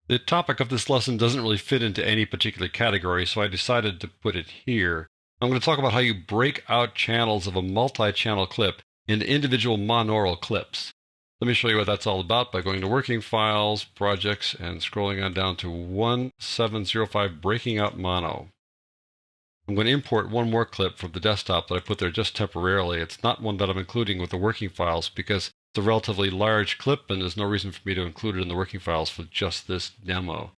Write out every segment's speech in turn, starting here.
The topic of this lesson doesn't really fit into any particular category, so I decided to put it here. I'm going to talk about how you break out channels of a multi-channel clip into individual monaural clips. Let me show you what that's all about by going to Working Files, Projects, and scrolling on down to 1705 Breaking Out Mono. I'm going to import one more clip from the desktop that I put there just temporarily. It's not one that I'm including with the working files because it's a relatively large clip and there's no reason for me to include it in the working files for just this demo.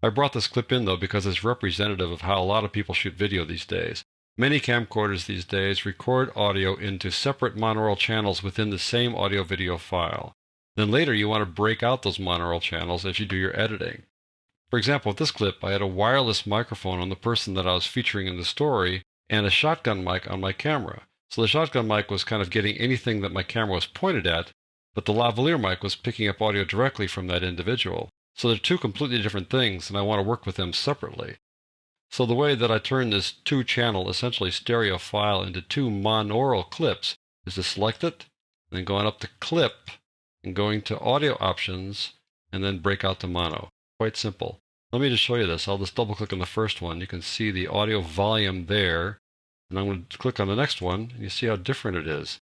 I brought this clip in though because it's representative of how a lot of people shoot video these days. Many camcorders these days record audio into separate monaural channels within the same audio-video file. Then later you want to break out those monaural channels as you do your editing. For example, with this clip, I had a wireless microphone on the person that I was featuring in the story and a shotgun mic on my camera. So the shotgun mic was kind of getting anything that my camera was pointed at, but the lavalier mic was picking up audio directly from that individual. So they're two completely different things, and I want to work with them separately. So the way that I turn this two-channel, essentially stereo file into two monaural clips is to select it, then going up to Clip, and going to Audio Options, and then break out to mono. Quite simple. Let me just show you this. I'll just double click on the first one. You can see the audio volume there. And I'm going to click on the next one, and you see how different it is.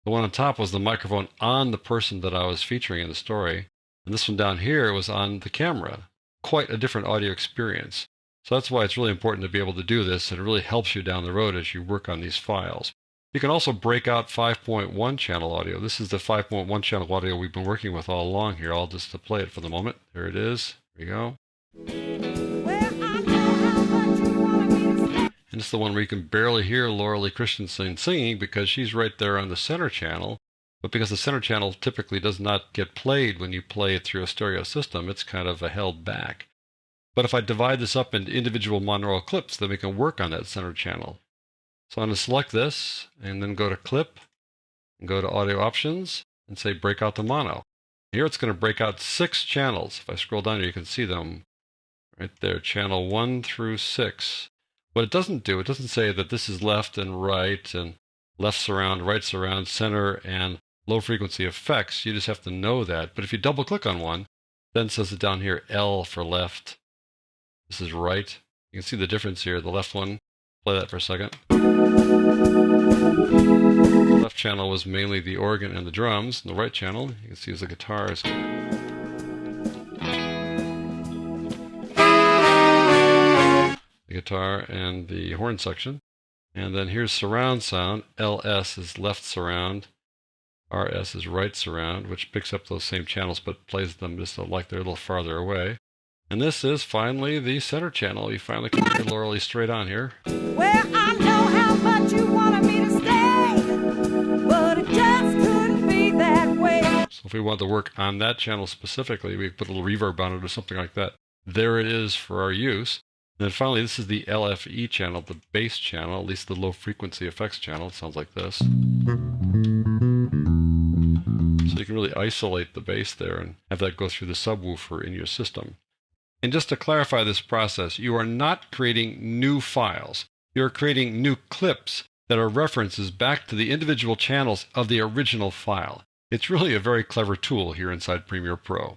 The one on top was the microphone on the person that I was featuring in the story. And this one down here was on the camera. Quite a different audio experience. So that's why it's really important to be able to do this. And it really helps you down the road as you work on these files. You can also break out 5.1 channel audio. This is the 5.1 channel audio we've been working with all along here. I'll just play it for the moment. There it is. There you go. And it's the one where you can barely hear Laura Lee Christensen singing because she's right there on the center channel. But because the center channel typically does not get played when you play it through a stereo system, it's kind of held back. But if I divide this up into individual monaural clips, then we can work on that center channel. So I'm going to select this and then go to Clip and go to Audio Options and say Break Out to Mono. Here it's going to break out 6 channels. If I scroll down here, you can see them right there, channel 1 through 6. What it doesn't do, it doesn't say that this is left and left surround, right surround, center, and low frequency effects. You just have to know that. But if you double click on one, then it says it down here, L for left. This is right. You can see the difference here. The left one, play that for a second. The left channel was mainly the organ and the drums. And the right channel, you can see, is the guitars. The guitar and the horn section. And then here's surround sound. LS is left surround. RS is right surround, which picks up those same channels but plays them just like they're a little farther away. And this is finally the center channel. You finally can hear Laura Lee straight on here. Well, I know how much you wanted me to stay, but it just couldn't be that way. So if we want to work on that channel specifically, we put a little reverb on it or something like that. There it is for our use. And then finally, this is the LFE channel, the bass channel, at least the low frequency effects channel. It sounds like this. So you can really isolate the bass there and have that go through the subwoofer in your system. And just to clarify this process, you are not creating new files. You're creating new clips that are references back to the individual channels of the original file. It's really a very clever tool here inside Premiere Pro.